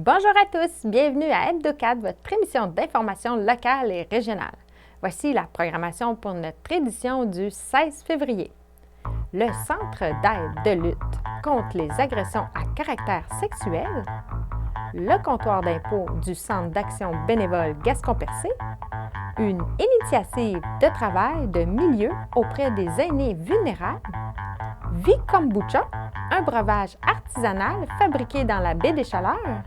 Bonjour à tous, bienvenue à Hebdo4, votre émission d'information locale et régionale. Voici la programmation pour notre édition du 16 février. Le Centre d'aide de lutte contre les agressions à caractère sexuel, le comptoir d'impôt du Centre d'action bénévole Gascon-Percé, une initiative de travail de milieu auprès des aînés vulnérables, Kombucha, un breuvage artisanal fabriqué dans la baie des Chaleurs,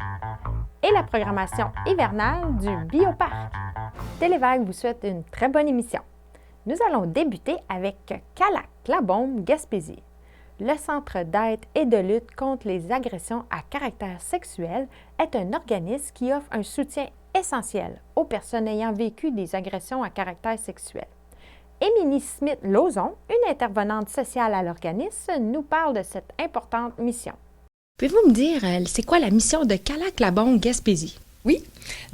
et la programmation hivernale du Bioparc. Télévague vous souhaite une très bonne émission. Nous allons débuter avec Calac-la-Bombe Gaspésie. Le Centre d'aide et de lutte contre les agressions à caractère sexuel est un organisme qui offre un soutien essentiel aux personnes ayant vécu des agressions à caractère sexuel. Émilie Smith-Lauzon, une intervenante sociale à l'organisme, nous parle de cette importante mission. Pouvez-vous me dire, c'est quoi la mission de Calac-la-Bombe Gaspésie? Oui,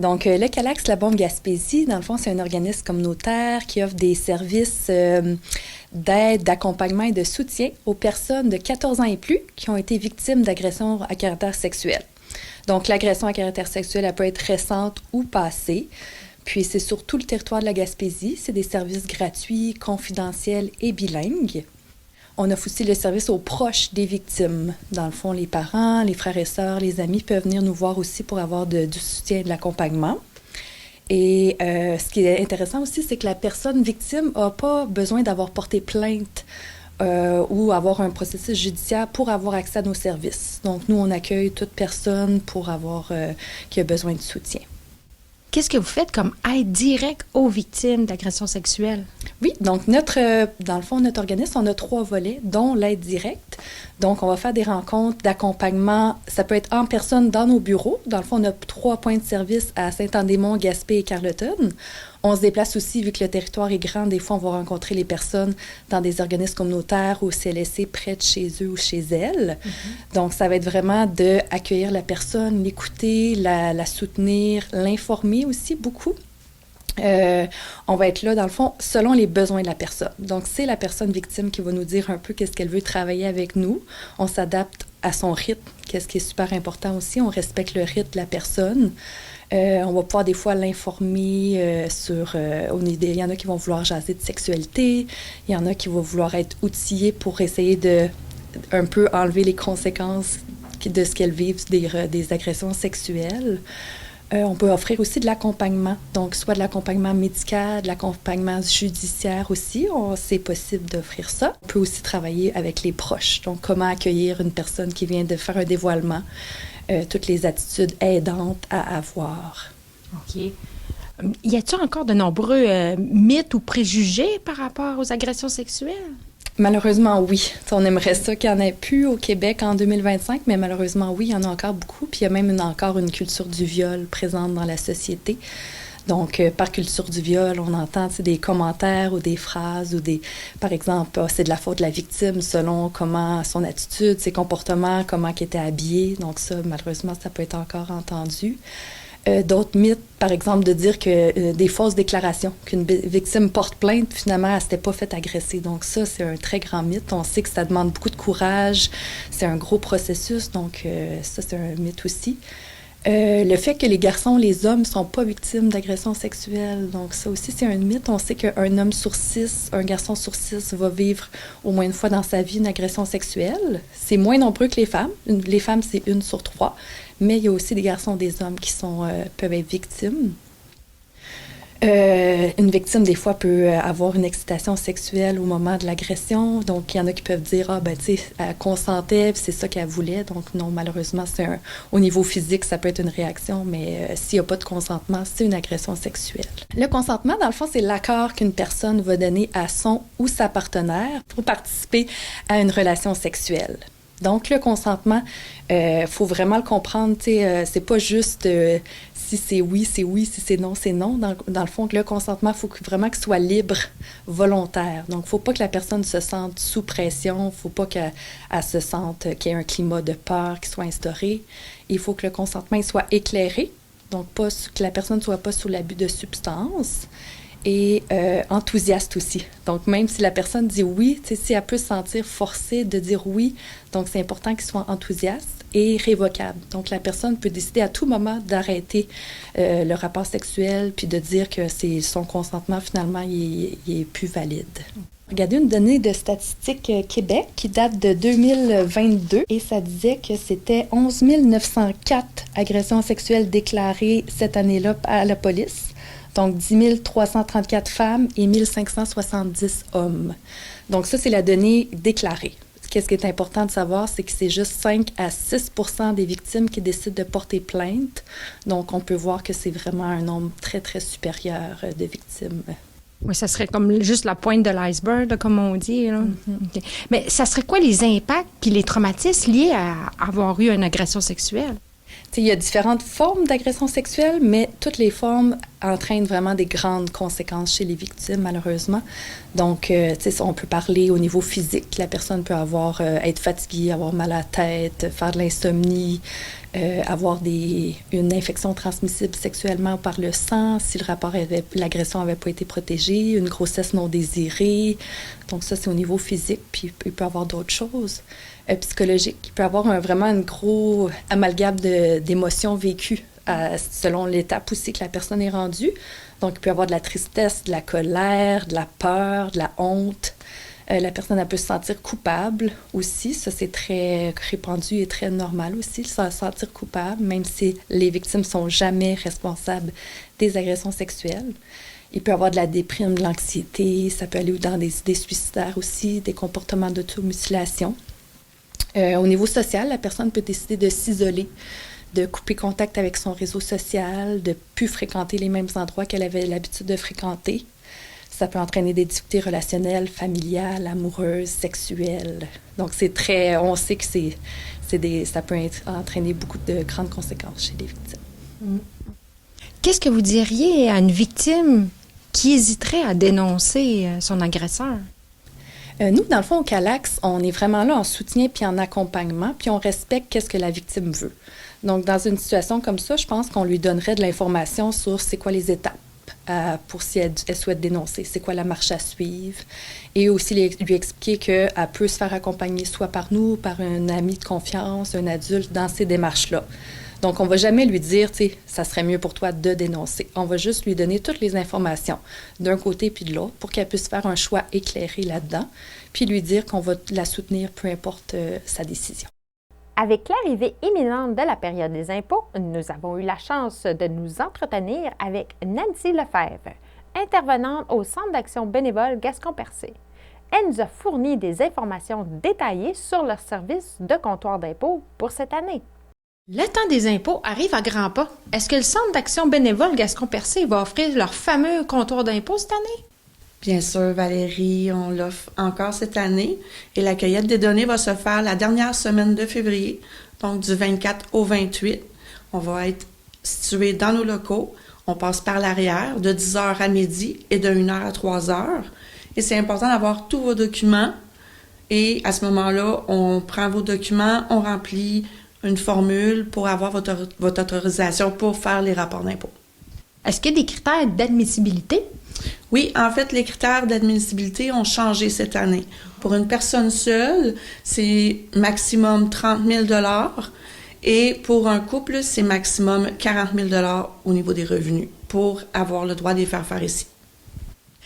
donc le Calac-la-Bombe Gaspésie, dans le fond, c'est un organisme communautaire qui offre des services d'aide, d'accompagnement et de soutien aux personnes de 14 ans et plus qui ont été victimes d'agressions à caractère sexuel. Donc, l'agression à caractère sexuel, elle peut être récente ou passée. Puis, c'est sur tout le territoire de la Gaspésie. C'est des services gratuits, confidentiels et bilingues. On offre aussi le service aux proches des victimes. Dans le fond, les parents, les frères et sœurs, les amis peuvent venir nous voir aussi pour avoir du soutien et de l'accompagnement. Et ce qui est intéressant aussi, c'est que la personne victime n'a pas besoin d'avoir porté plainte ou avoir un processus judiciaire pour avoir accès à nos services. Donc, nous, on accueille toute personne qui a besoin de soutien. Qu'est-ce que vous faites comme aide directe aux victimes d'agressions sexuelles? Oui, donc dans le fond, notre organisme, on a 3 volets, dont l'aide directe. Donc, on va faire des rencontres d'accompagnement. Ça peut être en personne dans nos bureaux. Dans le fond, on a 3 points de service à Saint-Anne-des-Monts, Gaspé et Carleton. On se déplace aussi, vu que le territoire est grand, des fois, on va rencontrer les personnes dans des organismes communautaires ou CLSC près de chez eux ou chez elles. Mm-hmm. Donc, ça va être vraiment d'accueillir la personne, l'écouter, la soutenir, l'informer aussi beaucoup. On va être là, dans le fond, selon les besoins de la personne. Donc, c'est la personne victime qui va nous dire un peu qu'est-ce qu'elle veut travailler avec nous. On s'adapte à son rythme, qu'est-ce qui est super important aussi. On respecte le rythme de la personne. On va pouvoir des fois l'informer il y en a qui vont vouloir jaser de sexualité, il y en a qui vont vouloir être outillés pour essayer de un peu enlever les conséquences de ce qu'elles vivent des agressions sexuelles. On peut offrir aussi de l'accompagnement, donc soit de l'accompagnement médical, de l'accompagnement judiciaire aussi, c'est possible d'offrir ça. On peut aussi travailler avec les proches, donc comment accueillir une personne qui vient de faire un dévoilement, toutes les attitudes aidantes à avoir. OK. Y a-t-il encore de nombreux mythes ou préjugés par rapport aux agressions sexuelles? Malheureusement, oui. On aimerait ça qu'il n'y en ait plus au Québec en 2025, mais malheureusement, oui, il y en a encore beaucoup. Puis il y a même encore une culture du viol présente dans la société. Donc, par culture du viol, on entend des commentaires ou des phrases ou par exemple, c'est de la faute de la victime selon comment son attitude, ses comportements, comment elle était habillée. Donc ça, malheureusement, ça peut être encore entendu. D'autres mythes, par exemple, de dire que des fausses déclarations, qu'une victime porte plainte, finalement, elle ne s'était pas fait agresser. Donc ça, c'est un très grand mythe. On sait que ça demande beaucoup de courage. C'est un gros processus. Donc ça, c'est un mythe aussi. Le fait que les garçons, les hommes ne sont pas victimes d'agressions sexuelles. Donc ça aussi, c'est un mythe. On sait qu'un homme sur 6, un garçon sur 6 va vivre au moins une fois dans sa vie une agression sexuelle. C'est moins nombreux que les femmes. Les femmes, c'est 1 sur 3. Mais il y a aussi des garçons, des hommes qui peuvent être victimes. Une victime, des fois, peut avoir une excitation sexuelle au moment de l'agression. Donc, il y en a qui peuvent dire, tu sais, elle consentait, puis c'est ça qu'elle voulait. Donc, non, malheureusement, au niveau physique, ça peut être une réaction, mais s'il n'y a pas de consentement, c'est une agression sexuelle. Le consentement, dans le fond, c'est l'accord qu'une personne va donner à son ou sa partenaire pour participer à une relation sexuelle. Donc, le consentement, faut vraiment le comprendre, tu sais, c'est pas juste si c'est oui, si c'est non, c'est non. Dans le fond, le consentement, il faut vraiment qu'il soit libre, volontaire. Donc, il ne faut pas que la personne se sente sous pression, il ne faut pas qu'elle se sente qu'il y ait un climat de peur qui soit instauré. Il faut que le consentement il soit éclairé, donc que la personne ne soit pas sous l'abus de substances. Et enthousiaste aussi. Donc, même si la personne dit oui, si elle peut se sentir forcée de dire oui, donc c'est important qu'il soit enthousiaste. est révocable. Donc, la personne peut décider à tout moment d'arrêter le rapport sexuel puis de dire que son consentement, finalement, il est plus valide. Regardez une donnée de Statistique Québec qui date de 2022 et ça disait que c'était 11 904 agressions sexuelles déclarées cette année-là à la police. Donc, 10 334 femmes et 1 570 hommes. Donc, ça, c'est la donnée déclarée. Qu'est-ce qui est important de savoir, c'est que c'est juste 5 à 6 % des victimes qui décident de porter plainte. Donc, on peut voir que c'est vraiment un nombre très, très supérieur de victimes. Oui, ça serait comme juste la pointe de l'iceberg, là, comme on dit. Là. Mm-hmm. Okay. Mais ça serait quoi les impacts puis les traumatismes liés à avoir eu une agression sexuelle? Il y a différentes formes d'agression sexuelle, mais toutes les formes entraînent vraiment des grandes conséquences chez les victimes, malheureusement. Donc, on peut parler au niveau physique. La personne peut être fatiguée, avoir mal à la tête, faire de l'insomnie, avoir une infection transmissible sexuellement par le sang, si l'agression n'avait pas été protégée, une grossesse non désirée. Donc ça, c'est au niveau physique, puis il peut y avoir d'autres choses. Psychologique, il peut y avoir vraiment un gros amalgame d'émotions vécues selon l'étape aussi que la personne est rendue. Donc, il peut y avoir de la tristesse, de la colère, de la peur, de la honte. La personne, elle peut se sentir coupable aussi. Ça, c'est très répandu et très normal aussi, de se sentir coupable, même si les victimes ne sont jamais responsables des agressions sexuelles. Il peut y avoir de la déprime, de l'anxiété. Ça peut aller dans des idées suicidaires aussi, des comportements d'automutilation. Au niveau social, la personne peut décider de s'isoler, de couper contact avec son réseau social, de ne plus fréquenter les mêmes endroits qu'elle avait l'habitude de fréquenter. Ça peut entraîner des difficultés relationnelles, familiales, amoureuses, sexuelles. Donc, on sait que ça peut entraîner beaucoup de grandes conséquences chez les victimes. Qu'est-ce que vous diriez à une victime qui hésiterait à dénoncer son agresseur? Nous, dans le fond, au CALAX, on est vraiment là en soutien puis en accompagnement, puis on respecte qu'est-ce que la victime veut. Donc, dans une situation comme ça, je pense qu'on lui donnerait de l'information sur c'est quoi les étapes pour si elle souhaite dénoncer, c'est quoi la marche à suivre, et aussi lui expliquer qu'elle peut se faire accompagner soit par nous, par un ami de confiance, un adulte dans ces démarches-là. Donc, on ne va jamais lui dire, tu sais, ça serait mieux pour toi de dénoncer. On va juste lui donner toutes les informations d'un côté puis de l'autre pour qu'elle puisse faire un choix éclairé là-dedans, puis lui dire qu'on va la soutenir peu importe sa décision. Avec l'arrivée imminente de la période des impôts, nous avons eu la chance de nous entretenir avec Nancy Lefebvre, intervenante au Centre d'action bénévole Gascon-Percé. Elle nous a fourni des informations détaillées sur leur service de comptoir d'impôts pour cette année. Le temps des impôts arrive à grands pas. Est-ce que le Centre d'action bénévole Gascon-Percé va offrir leur fameux comptoir d'impôts cette année? Bien sûr, Valérie, on l'offre encore cette année et la cueillette des données va se faire la dernière semaine de février, donc du 24 au 28. On va être situé dans nos locaux. On passe par l'arrière de 10h à midi et de 1h à 3h. Et c'est important d'avoir tous vos documents. Et à ce moment-là, on prend vos documents, on remplit une formule pour avoir votre autorisation pour faire les rapports d'impôts. Est-ce qu'il y a des critères d'admissibilité? Oui, en fait, les critères d'admissibilité ont changé cette année. Pour une personne seule, c'est maximum 30 000 $ et pour un couple, c'est maximum 40 000 $ au niveau des revenus pour avoir le droit de les faire ici.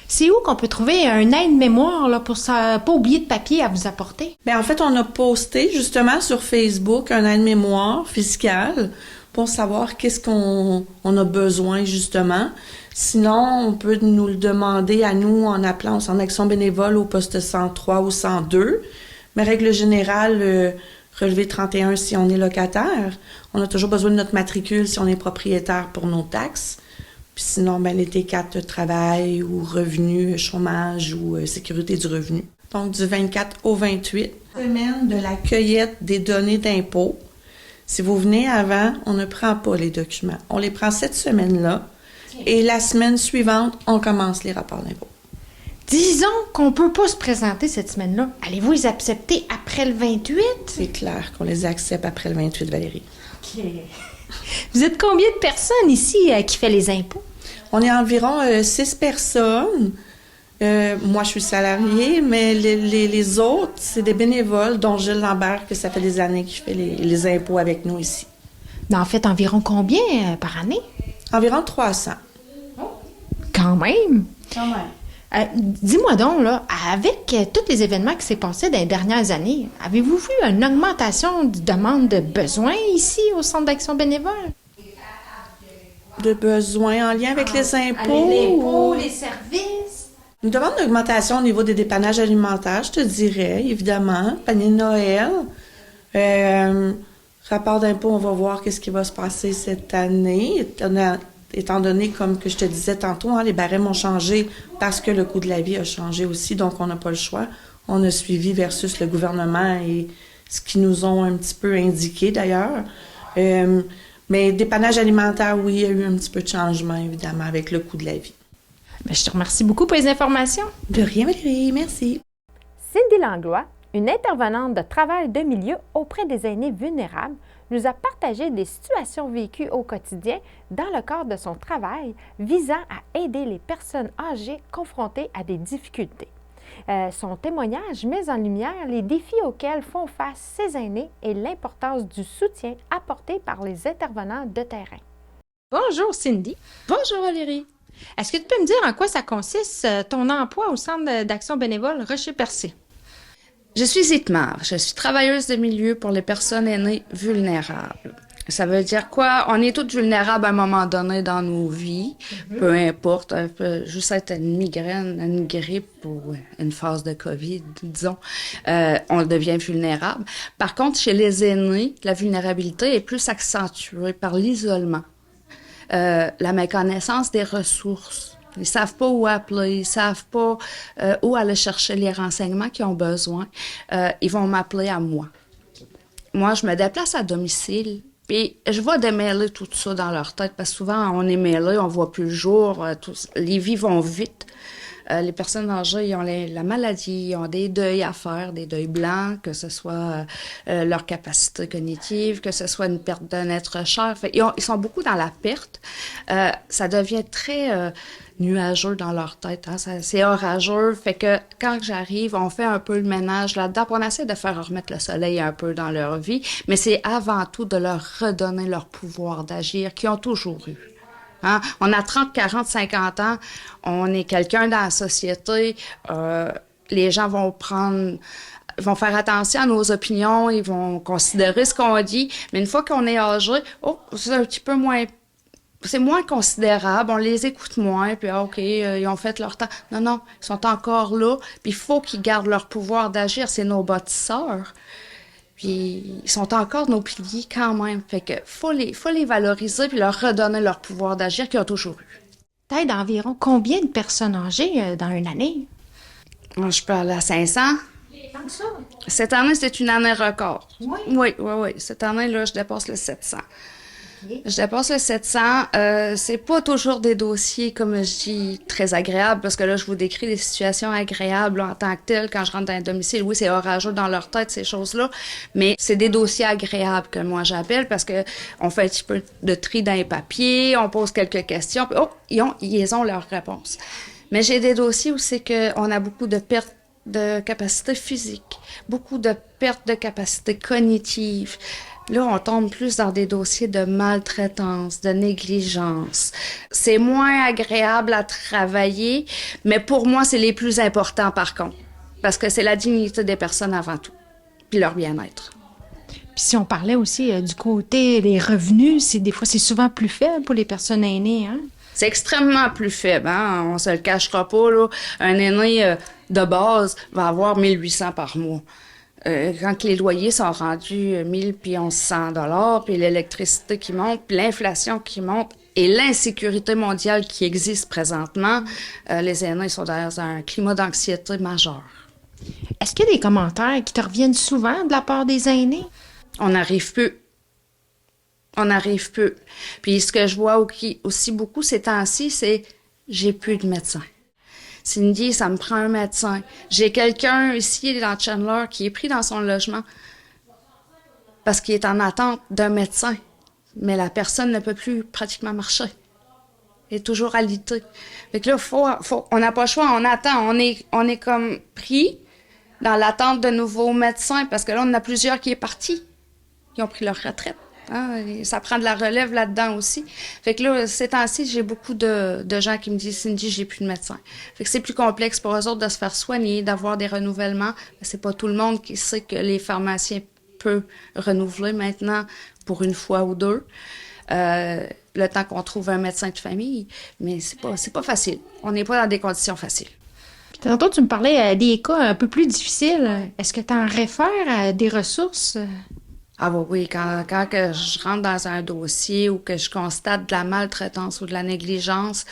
C'est où qu'on peut trouver un aide-mémoire là, pour ne pas oublier de papier à vous apporter? Bien, en fait, on a posté justement sur Facebook un aide-mémoire fiscal pour savoir qu'est-ce qu'on a besoin justement. Sinon, on peut nous le demander à nous en appelant au Centre d'action bénévole au poste 103 ou 102. Mais règle générale, relevé 31 si on est locataire. On a toujours besoin de notre matricule si on est propriétaire pour nos taxes. Puis sinon, les T4 de travail ou revenu, chômage ou sécurité du revenu. Donc, du 24 au 28. Semaine de la cueillette des données d'impôt. Si vous venez avant, on ne prend pas les documents. On les prend cette semaine-là. Et la semaine suivante, on commence les rapports d'impôt. Disons qu'on ne peut pas se présenter cette semaine-là. Allez-vous les accepter après le 28? C'est clair qu'on les accepte après le 28, Valérie. OK. Vous êtes combien de personnes ici qui fait les impôts? On est environ 6 personnes. Moi, je suis salariée, mais les autres, c'est des bénévoles, dont Gilles Lambert, que ça fait des années qu'il fait les impôts avec nous ici. Mais en fait, environ combien par année? Environ 300. Quand même! Quand même. Dis-moi donc, là, avec tous les événements qui s'est passés dans les dernières années, avez-vous vu une augmentation de demande de besoins ici au Centre d'action bénévole? De besoins en lien avec les impôts? Les services? Une demande d'augmentation au niveau des dépannages alimentaires, je te dirais, évidemment. Panier de Noël. Rapport d'impôt, on va voir qu'est-ce qui va se passer cette année. Étant donné, comme que je te disais tantôt, les barèmes ont changé parce que le coût de la vie a changé aussi, donc on n'a pas le choix. On a suivi versus le gouvernement et ce qu'ils nous ont un petit peu indiqué d'ailleurs. Mais dépannage alimentaire, oui, il y a eu un petit peu de changement, évidemment, avec le coût de la vie. Bien, je te remercie beaucoup pour les informations. De rien, Valérie, merci. Cindy Langlois, une intervenante de travail de milieu auprès des aînés vulnérables, nous a partagé des situations vécues au quotidien dans le cadre de son travail visant à aider les personnes âgées confrontées à des difficultés. Son témoignage met en lumière les défis auxquels font face ces aînés et l'importance du soutien apporté par les intervenants de terrain. Bonjour Cindy. Bonjour Valérie. Est-ce que tu peux me dire en quoi ça consiste ton emploi au Centre d'action bénévole Rocher-Percé? Je suis Itmar, je suis travailleuse de milieu pour les personnes aînées vulnérables. Ça veut dire quoi? On est toutes vulnérables à un moment donné dans nos vies, peu importe, juste être une migraine, une grippe ou une phase de COVID, disons, on devient vulnérable. Par contre, chez les aînés, la vulnérabilité est plus accentuée par l'isolement, la méconnaissance des ressources. Ils savent pas où appeler, ils savent pas où aller chercher les renseignements qu'ils ont besoin. Ils vont m'appeler à moi. Moi, je me déplace à domicile, puis je vois démêler tout ça dans leur tête, parce que souvent, on est mêlés, on voit plus le jour, les vies vont vite. Les personnes âgées, ils ont la maladie, ils ont des deuils à faire, des deuils blancs, que ce soit leur capacité cognitive, que ce soit une perte d'un être cher. Fait, ils sont beaucoup dans la perte. Ça devient très nuageux dans leur tête. Hein? C'est orageux. Fait que quand j'arrive, on fait un peu le ménage là-dedans. On essaie de faire remettre le soleil un peu dans leur vie, mais c'est avant tout de leur redonner leur pouvoir d'agir qu'ils ont toujours eu. Hein? On a 30, 40, 50 ans, on est quelqu'un dans la société, les gens vont faire attention à nos opinions, ils vont considérer ce qu'on dit, mais une fois qu'on est âgé, c'est un petit peu moins, c'est moins considérable, on les écoute moins, puis OK, ils ont fait leur temps. Non, ils sont encore là, puis il faut qu'ils gardent leur pouvoir d'agir, c'est nos bâtisseurs. Puis ils sont encore nos piliers quand même. Fait que faut les valoriser puis leur redonner leur pouvoir d'agir qu'ils ont toujours eu. T'aides environ combien de personnes âgées dans une année? Moi, je peux aller à 500. Tant que ça? Cette année, c'est une année record. Oui? Oui. Cette année-là, je dépasse le 700. Okay. Je dépasse le 700. C'est pas toujours des dossiers, comme je dis, très agréables, parce que là, je vous décris des situations agréables là, en tant que telles quand je rentre dans un domicile. Oui, c'est orageux dans leur tête, ces choses-là, mais c'est des dossiers agréables que moi j'appelle, parce que on fait un petit peu de tri dans les papiers, on pose quelques questions, puis ils ont leurs réponses. Mais j'ai des dossiers où c'est qu'on a beaucoup de pertes de capacité physique, beaucoup de pertes de capacité cognitive. Là, on tombe plus dans des dossiers de maltraitance, de négligence. C'est moins agréable à travailler, mais pour moi, c'est les plus importants par contre, parce que c'est la dignité des personnes avant tout, puis leur bien-être. Puis si on parlait aussi du côté des revenus, des fois, c'est souvent plus faible pour les personnes aînées, hein? C'est extrêmement plus faible, hein? On se le cachera pas, là. Un aîné de base va avoir 1800 par mois. Quand les loyers sont rendus 1000 puis 1100 $, puis l'électricité qui monte, puis l'inflation qui monte et l'insécurité mondiale qui existe présentement, les aînés sont dans un climat d'anxiété majeur. Est-ce qu'il y a des commentaires qui te reviennent souvent de la part des aînés? On n'arrive peu. Puis ce que je vois aussi beaucoup ces temps-ci, c'est « j'ai plus de médecin ». Cindy, ça me prend un médecin. J'ai quelqu'un ici dans Chandler qui est pris dans son logement parce qu'il est en attente d'un médecin, mais la personne ne peut plus pratiquement marcher. est toujours alité. Fait que là, on n'a pas le choix, on attend, on est comme pris dans l'attente de nouveaux médecins, parce que là, on en a plusieurs qui est partis, qui ont pris leur retraite. Hein, et ça prend de la relève là-dedans aussi. Fait que là, ces temps-ci, j'ai beaucoup de gens qui me disent, Cindy, j'ai plus de médecin. Fait que c'est plus complexe pour eux autres de se faire soigner, d'avoir des renouvellements. C'est pas tout le monde qui sait que les pharmaciens peuvent renouveler maintenant pour une fois ou deux. Le temps qu'on trouve un médecin de famille. Mais c'est pas facile. On n'est pas dans des conditions faciles. Puis tantôt, tu me parlais des cas un peu plus difficiles. Est-ce que tu en réfères à des ressources? Ah bah oui, quand que je rentre dans un dossier ou que je constate de la maltraitance ou de la négligence,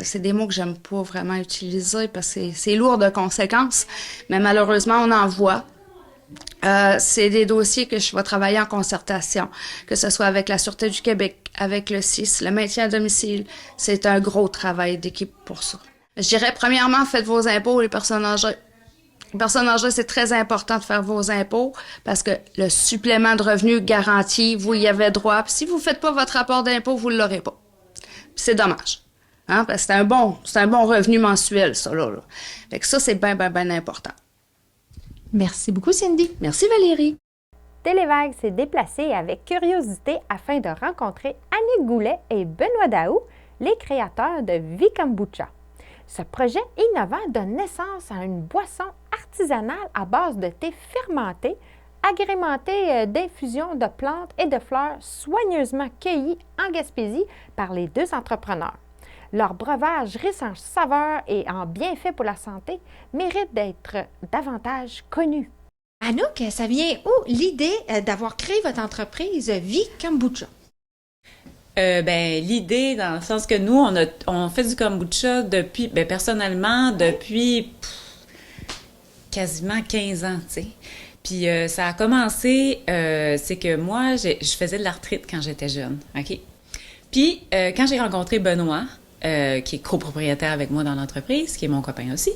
c'est des mots que j'aime pas vraiment utiliser parce que c'est lourd de conséquences, mais malheureusement, on en voit. C'est des dossiers que je vais travailler en concertation, que ce soit avec la Sûreté du Québec, avec le CIS, le maintien à domicile. C'est un gros travail d'équipe pour ça. Je dirais, premièrement, faites vos impôts, les personnes âgées. Les personnes âgées, c'est très important de faire vos impôts parce que le supplément de revenus garanti, vous y avez droit. Puis si vous faites pas votre rapport d'impôt, vous l'aurez pas. Puis c'est dommage. Hein, parce que c'est un bon revenu mensuel, ça, là. Fait que ça, c'est bien important. Merci beaucoup, Cindy. Merci, Valérie. Télévague s'est déplacé avec curiosité afin de rencontrer Annick Goulet et Benoît Daou, les créateurs de Vikombucha. Ce projet innovant donne naissance à une boisson artisanale à base de thé fermenté, agrémenté d'infusions de plantes et de fleurs soigneusement cueillies en Gaspésie par les deux entrepreneurs. Leur breuvage riche en saveurs et en bienfaits pour la santé mérite d'être davantage connu. Anouk, ça vient où l'idée d'avoir créé votre entreprise Vikombucha? L'idée, dans le sens que nous, on fait du kombucha depuis, personnellement, depuis quasiment 15 ans, tu sais. Puis ça a commencé, c'est que moi, je faisais de l'arthrite quand j'étais jeune, OK? Puis quand j'ai rencontré Benoît, qui est copropriétaire avec moi dans l'entreprise, qui est mon copain aussi,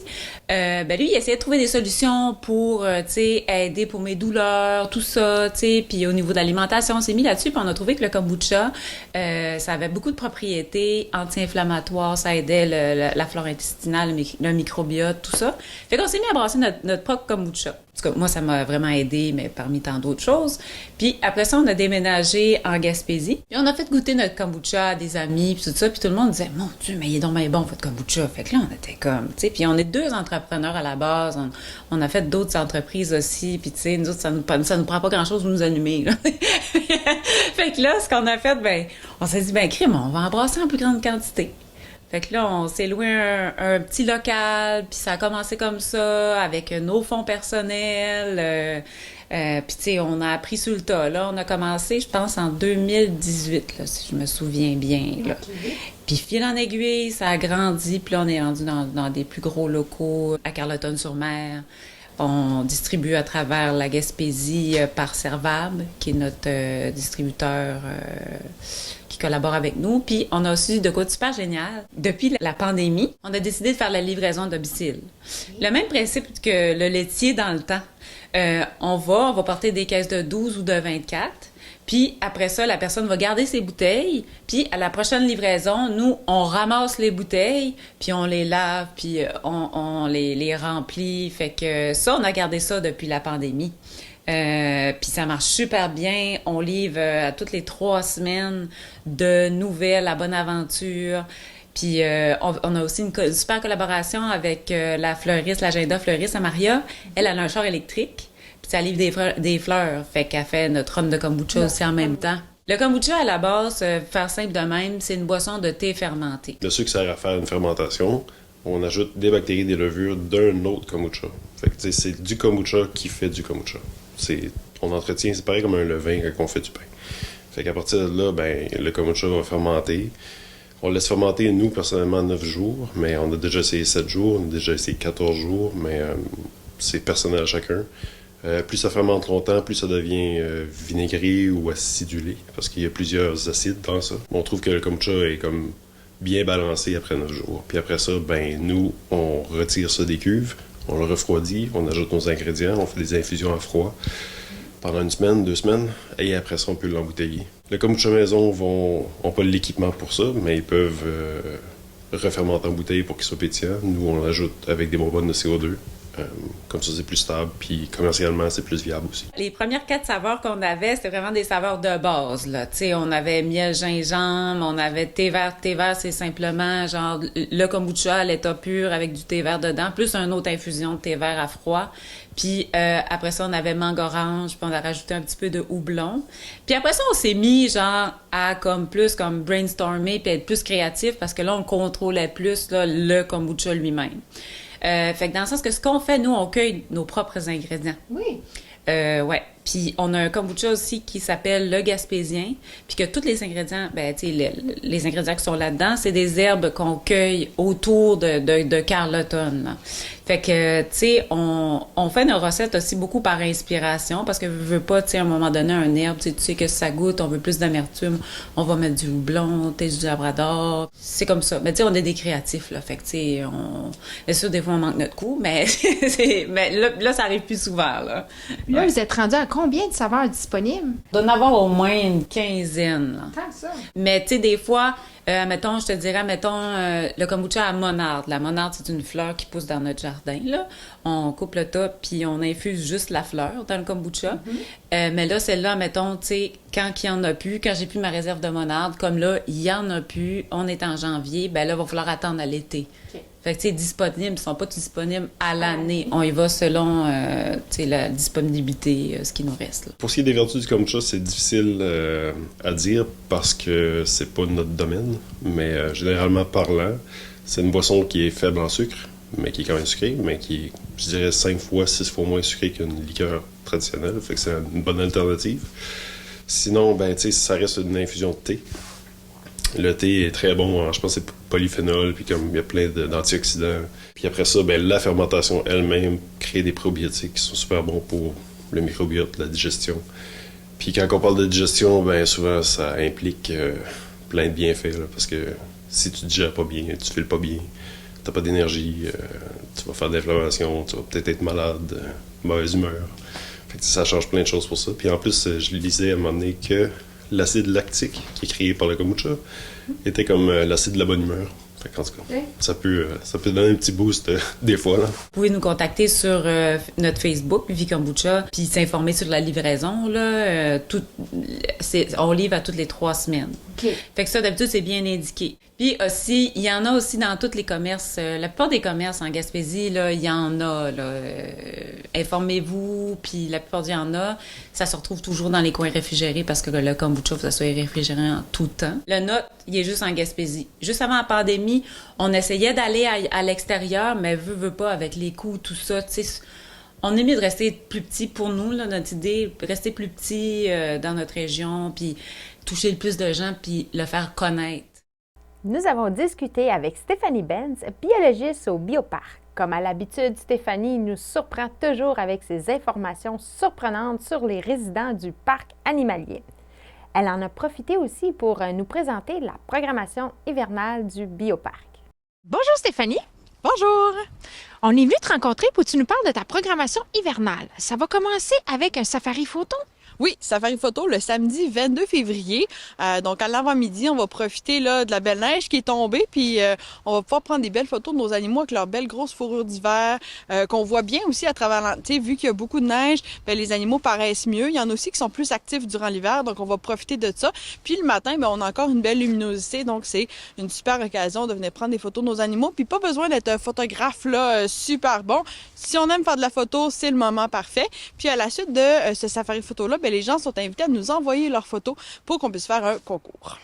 lui, il essayait de trouver des solutions pour, aider pour mes douleurs, tout ça, puis au niveau de l'alimentation, on s'est mis là-dessus, puis on a trouvé que le kombucha, ça avait beaucoup de propriétés anti-inflammatoires, ça aidait la flore intestinale, le microbiote, tout ça. Fait qu'on s'est mis à brasser notre propre kombucha. En tout cas, moi, ça m'a vraiment aidé, mais parmi tant d'autres choses. Puis après ça, on a déménagé en Gaspésie. Puis on a fait goûter notre kombucha à des amis, puis tout ça. Puis tout le monde disait, mon Dieu, mais il est donc bien bon, votre kombucha. Fait que là, on était comme, tu sais. Puis on est deux entrepreneurs à la base. On a fait d'autres entreprises aussi. Puis tu sais, nous autres, ça nous prend pas grand-chose de nous allumer, là. Fait que là, ce qu'on a fait, on s'est dit, crime, on va en brasser en plus grande quantité. Fait que là, on s'est loué un petit local, puis ça a commencé comme ça, avec nos fonds personnels. Puis tu sais, on a appris sur le tas. Là, on a commencé, je pense, en 2018, là, si je me souviens bien. Là. Okay. Puis fil en aiguille, ça a grandi, puis là, on est rendu dans des plus gros locaux à Carleton-sur-Mer. On distribue à travers la Gaspésie par Servab, qui est notre distributeur qui collabore avec nous. Puis on a aussi de quoi super génial. Depuis la pandémie, on a décidé de faire la livraison à domicile. Le même principe que le laitier dans le temps. On va porter des caisses de 12 ou de 24. Puis après ça, la personne va garder ses bouteilles. Puis à la prochaine livraison, nous, on ramasse les bouteilles, puis on les lave, puis on les remplit. Fait que ça, on a gardé ça depuis la pandémie. Puis ça marche super bien. On livre à toutes les 3 semaines de nouvelles à bonne aventure. Puis on a aussi une super collaboration avec la fleuriste, l'agenda fleuriste à Maria. Elle a un char électrique. Puis ça livre des fleurs. Fait qu'elle fait notre rhum de kombucha aussi en même temps. Le kombucha, à la base, faire simple de même, c'est une boisson de thé fermenté. Le sucre sert à faire une fermentation. On ajoute des bactéries, des levures d'un autre kombucha. Fait que c'est du kombucha qui fait du kombucha. On entretient, c'est pareil comme un levain quand on fait du pain. Fait qu'à partir de là, le kombucha va fermenter. On laisse fermenter, nous, personnellement, 9 jours, mais on a déjà essayé 7 jours, on a déjà essayé 14 jours, mais c'est personnel à chacun. Plus ça fermente longtemps, plus ça devient vinaigré ou acidulé, parce qu'il y a plusieurs acides dans ça. On trouve que le kombucha est comme bien balancé après 9 jours. Puis après ça, nous, on retire ça des cuves, on le refroidit, on ajoute nos ingrédients, on fait des infusions à froid pendant 1 semaine, 2 semaines, et après ça, on peut l'embouteiller. Le kombucha maison ont pas l'équipement pour ça, mais ils peuvent refermenter en bouteille pour qu'il soit pétillant. Nous, on l'ajoute avec des bonbonnes de CO2. Comme ça, c'est plus stable, puis commercialement, c'est plus viable aussi. Les premières 4 saveurs qu'on avait, c'était vraiment des saveurs de base, là. Tu sais, on avait miel, gingembre, on avait thé vert. Thé vert, c'est simplement, genre, le kombucha à l'état pur avec du thé vert dedans, plus une autre infusion de thé vert à froid. Puis après ça, on avait mangue orange, puis on a rajouté un petit peu de houblon. Puis après ça, on s'est mis, genre, à comme brainstormer, puis être plus créatif, parce que là, on contrôlait plus, là, le kombucha lui-même. Fait que dans le sens que ce qu'on fait, nous, on cueille nos propres ingrédients. Oui. Ouais. Puis on a un kombucha aussi qui s'appelle le Gaspésien, puis que tous les ingrédients, ben tu sais, les ingrédients qui sont là-dedans, c'est des herbes qu'on cueille autour de Carleton, là. Fait que, tu sais, on fait nos recettes aussi beaucoup par inspiration, parce que je veux pas, tu sais, à un moment donné, un herbe, tu sais que ça goûte, on veut plus d'amertume, on va mettre du houblon, du labrador, c'est comme ça. Mais tu sais, on est des créatifs, là, fait que, tu sais, bien sûr, des fois, on manque notre coup, mais mais là, ça arrive plus souvent, là. Là, vous êtes rendu à combien de saveurs disponibles? Il doit en avoir au moins une quinzaine, là. Tant que ça. Mais tu sais, des fois, je te dirais, le kombucha à monarde. La monarde, c'est une fleur qui pousse dans notre jardin, là. On coupe le top, puis on infuse juste la fleur dans le kombucha. Mais là, celle-là, mettons, tu sais, quand il y en a plus, quand j'ai plus ma réserve de monarde, comme là, il y en a plus, on est en janvier, ben là, il va falloir attendre à l'été. Okay. Fait que, tu sais, disponibles, ils sont pas disponibles à l'année. On y va selon, tu sais, la disponibilité, ce qui nous reste, là. Pour ce qui est des vertus du kombucha, c'est difficile à dire parce que c'est pas notre domaine, mais généralement parlant, c'est une boisson qui est faible en sucre, mais qui est quand même sucrée, mais qui est, je dirais, 5 fois, 6 fois moins sucrée qu'une liqueur traditionnelle. Fait que c'est une bonne alternative. Sinon, ben, tu sais, ça reste une infusion de thé. Le thé est très bon, je pense que c'est polyphénol, puis comme il y a plein d'antioxydants. Puis après ça, ben, la fermentation elle-même crée des probiotiques qui sont super bons pour le microbiote, la digestion. Puis quand on parle de digestion, ben souvent ça implique plein de bienfaits, là, parce que si tu digères pas bien, tu files pas bien, t'as pas d'énergie, tu vas faire de l'inflammation, tu vas peut-être être malade, mauvaise humeur. Fait que ça change plein de choses pour ça. Puis en plus, je lisais à un moment donné que l'acide lactique, qui est créé par le kombucha, était comme l'acide de la bonne humeur. Fait qu'en tout cas, ça peut donner un petit boost des fois, là. Vous pouvez nous contacter sur notre Facebook, Vie Kombucha, puis s'informer sur la livraison, là. On livre à toutes les 3 semaines. Okay. Fait que ça, d'habitude, c'est bien indiqué. Puis aussi, il y en a aussi dans tous les commerces. La plupart des commerces en Gaspésie, là, il y en a, là. Informez-vous, puis la plupart il y en a. Ça se retrouve toujours dans les coins réfrigérés parce que le kombucha, faut que ça soit réfrigéré en tout temps. Le nôtre, il est juste en Gaspésie. Juste avant la pandémie, on essayait d'aller à l'extérieur, mais veut pas, avec les coûts, tout ça, tu sais. On est mieux de rester plus petit pour nous, là, notre idée, rester plus petit dans notre région, puis toucher le plus de gens, puis le faire connaître. Nous avons discuté avec Stéphanie Benz, biologiste au Bioparc. Comme à l'habitude, Stéphanie nous surprend toujours avec ses informations surprenantes sur les résidents du parc animalier. Elle en a profité aussi pour nous présenter la programmation hivernale du Bioparc. Bonjour Stéphanie. Bonjour. On est venu te rencontrer pour que tu nous parles de ta programmation hivernale. Ça va commencer avec un safari photo. Oui, safari photo le samedi 22 février. Donc, à l'avant-midi, on va profiter là, de la belle neige qui est tombée, puis on va pouvoir prendre des belles photos de nos animaux avec leurs belles grosses fourrures d'hiver, qu'on voit bien aussi à travers, tu sais, vu qu'il y a beaucoup de neige, ben, les animaux paraissent mieux. Il y en a aussi qui sont plus actifs durant l'hiver, donc on va profiter de ça. Puis le matin, ben, on a encore une belle luminosité, donc c'est une super occasion de venir prendre des photos de nos animaux. Puis pas besoin d'être un photographe là, super bon. Si on aime faire de la photo, c'est le moment parfait. Puis à la suite de ce safari photo-là, ben, les gens sont invités à nous envoyer leurs photos pour qu'on puisse faire un concours.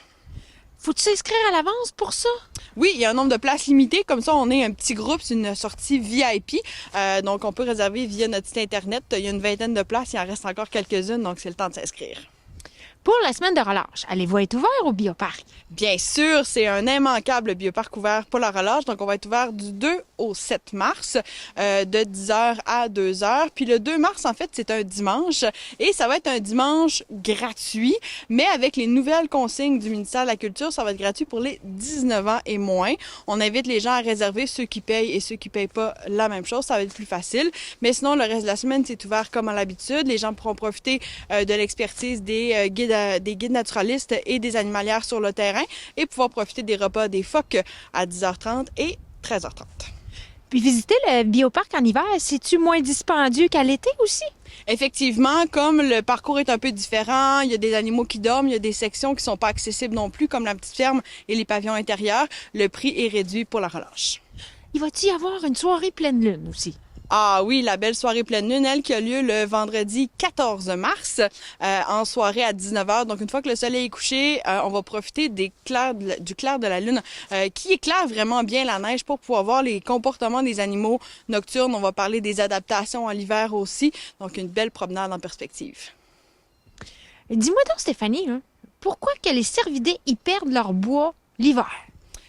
Faut-tu s'inscrire à l'avance pour ça? Oui, il y a un nombre de places limité. Comme ça, on est un petit groupe, c'est une sortie VIP. Donc, on peut réserver via notre site Internet. Il y a une 20aine de places, il en reste encore quelques-unes, donc c'est le temps de s'inscrire. Pour la semaine de relâche, allez-vous être ouvert au Bioparc? Bien sûr, c'est un immanquable Bioparc ouvert pour la relâche. Donc, on va être ouvert du 2 au 7 mars, de 10h à 2h. Puis le 2 mars, en fait, c'est un dimanche. Et ça va être un dimanche gratuit, mais avec les nouvelles consignes du ministère de la Culture, ça va être gratuit pour les 19 ans et moins. On invite les gens à réserver, ceux qui payent et ceux qui payent pas la même chose. Ça va être plus facile. Mais sinon, le reste de la semaine, c'est ouvert comme à l'habitude. Les gens pourront profiter de l'expertise des guides des guides naturalistes et des animalières sur le terrain et pouvoir profiter des repas des phoques à 10h30 et 13h30. Puis visiter le bioparc en hiver, c'est-tu moins dispendieux qu'à l'été aussi? Effectivement, comme le parcours est un peu différent, il y a des animaux qui dorment, il y a des sections qui sont pas accessibles non plus, comme la petite ferme et les pavillons intérieurs, le prix est réduit pour la relâche. Il va-t-y avoir une soirée pleine lune aussi? Ah oui, la belle soirée pleine lune, elle, qui a lieu le vendredi 14 mars en soirée à 19h. Donc, une fois que le soleil est couché, on va profiter du clair de la lune qui éclaire vraiment bien la neige pour pouvoir voir les comportements des animaux nocturnes. On va parler des adaptations à l'hiver aussi. Donc, une belle promenade en perspective. Dis-moi donc, Stéphanie, pourquoi que les cervidés y perdent leur bois l'hiver?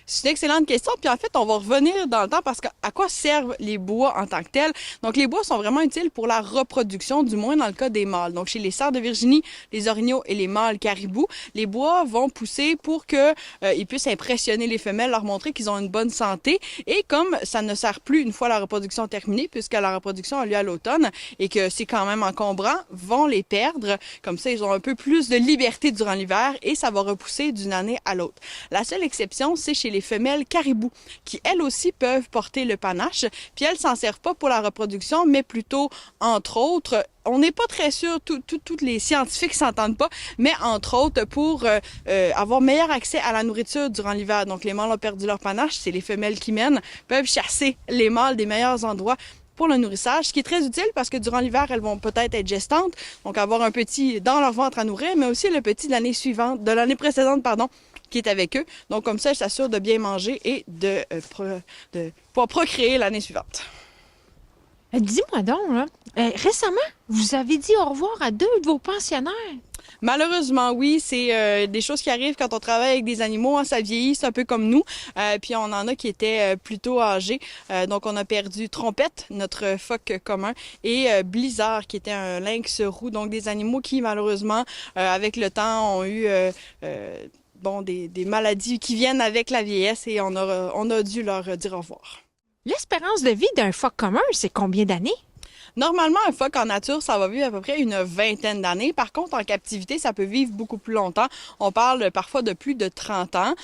C'est une excellente question. Puis en fait, on va revenir dans le temps parce qu'à quoi servent les bois en tant que tels? Donc, les bois sont vraiment utiles pour la reproduction, du moins dans le cas des mâles. Donc, chez les cerfs de Virginie, les orignaux et les mâles caribous, les bois vont pousser pour que ils puissent impressionner les femelles, leur montrer qu'ils ont une bonne santé. Et comme ça ne sert plus une fois la reproduction terminée, puisque la reproduction a lieu à l'automne et que c'est quand même encombrant, vont les perdre. Comme ça, ils ont un peu plus de liberté durant l'hiver et ça va repousser d'une année à l'autre. La seule exception, c'est chez les femelles caribous, qui elles aussi peuvent porter le panache, puis elles s'en servent pas pour la reproduction, mais plutôt, entre autres, on n'est pas très sûr, tous les scientifiques s'entendent pas, mais entre autres pour avoir meilleur accès à la nourriture durant l'hiver. Donc les mâles ont perdu leur panache, c'est les femelles qui mènent, peuvent chasser les mâles des meilleurs endroits pour le nourrissage, ce qui est très utile parce que durant l'hiver, elles vont peut-être être gestantes, donc avoir un petit dans leur ventre à nourrir, mais aussi le petit de l'année précédente, qui est avec eux. Donc, comme ça, elles s'assurent de bien manger et de pouvoir procréer l'année suivante. Dis-moi donc, récemment, vous avez dit au revoir à 2 de vos pensionnaires. Malheureusement, oui, c'est des choses qui arrivent quand on travaille avec des animaux. Ça vieillit, c'est un peu comme nous. Puis on en a qui étaient plutôt âgés. Donc on a perdu Trompette, notre phoque commun, et Blizzard, qui était un lynx roux. Donc des animaux qui, malheureusement, avec le temps, ont eu des maladies qui viennent avec la vieillesse et on a dû leur dire au revoir. L'espérance de vie d'un phoque commun, c'est combien d'années? Normalement, un phoque en nature, ça va vivre à peu près une 20aine d'années. Par contre, en captivité, ça peut vivre beaucoup plus longtemps. On parle parfois de plus de 30 ans.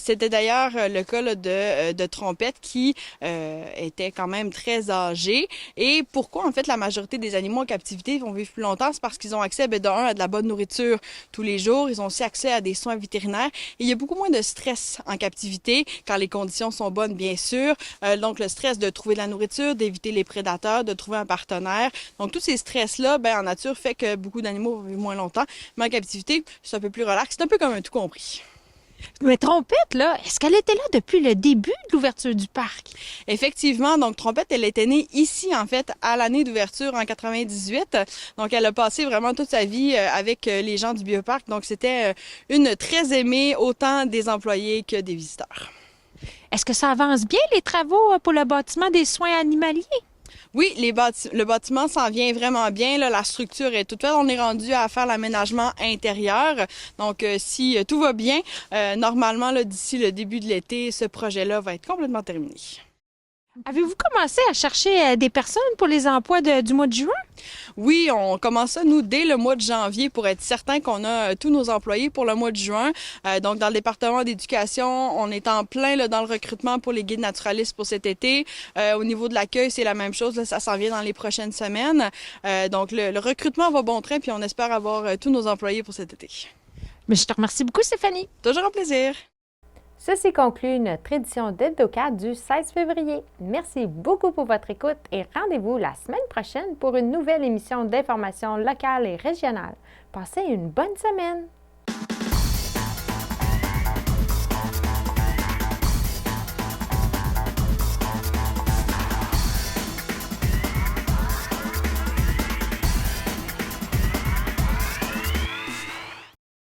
C'était d'ailleurs le cas là, de Trompette qui était quand même très âgé. Et pourquoi, en fait, la majorité des animaux en captivité vont vivre plus longtemps? C'est parce qu'ils ont accès, à de la bonne nourriture tous les jours. Ils ont aussi accès à des soins vétérinaires. Et il y a beaucoup moins de stress en captivité quand les conditions sont bonnes, bien sûr. Donc, le stress de trouver de la nourriture, d'éviter les prédateurs, de trouver un partenaire. Donc, tous ces stress-là, en nature, fait que beaucoup d'animaux vont vivre moins longtemps. Mais en captivité, c'est un peu plus relax. C'est un peu comme un tout compris. Mais Trompette, là, est-ce qu'elle était là depuis le début de l'ouverture du parc? Effectivement. Donc, Trompette, elle était née ici, en fait, à l'année d'ouverture en 98. Donc, elle a passé vraiment toute sa vie avec les gens du bioparc. Donc, c'était une très aimée, autant des employés que des visiteurs. Est-ce que ça avance bien, les travaux pour le bâtiment des soins animaliers? Oui, le bâtiment s'en vient vraiment bien. Là, la structure est toute faite. On est rendu à faire l'aménagement intérieur. Donc, si tout va bien, normalement, là, d'ici le début de l'été, ce projet-là va être complètement terminé. Avez-vous commencé à chercher des personnes pour les emplois du mois de juin? Oui, on commence ça, nous, dès le mois de janvier pour être certain qu'on a tous nos employés pour le mois de juin. Donc, dans le département d'éducation, on est en plein là, dans le recrutement pour les guides naturalistes pour cet été. Au niveau de l'accueil, c'est la même chose. Là, ça s'en vient dans les prochaines semaines. Donc, le recrutement va bon train, puis on espère avoir tous nos employés pour cet été. Mais je te remercie beaucoup, Stéphanie. Toujours un plaisir. Ceci conclut notre édition d'Hebdo4 du 16 février. Merci beaucoup pour votre écoute et rendez-vous la semaine prochaine pour une nouvelle émission d'information locale et régionale. Passez une bonne semaine!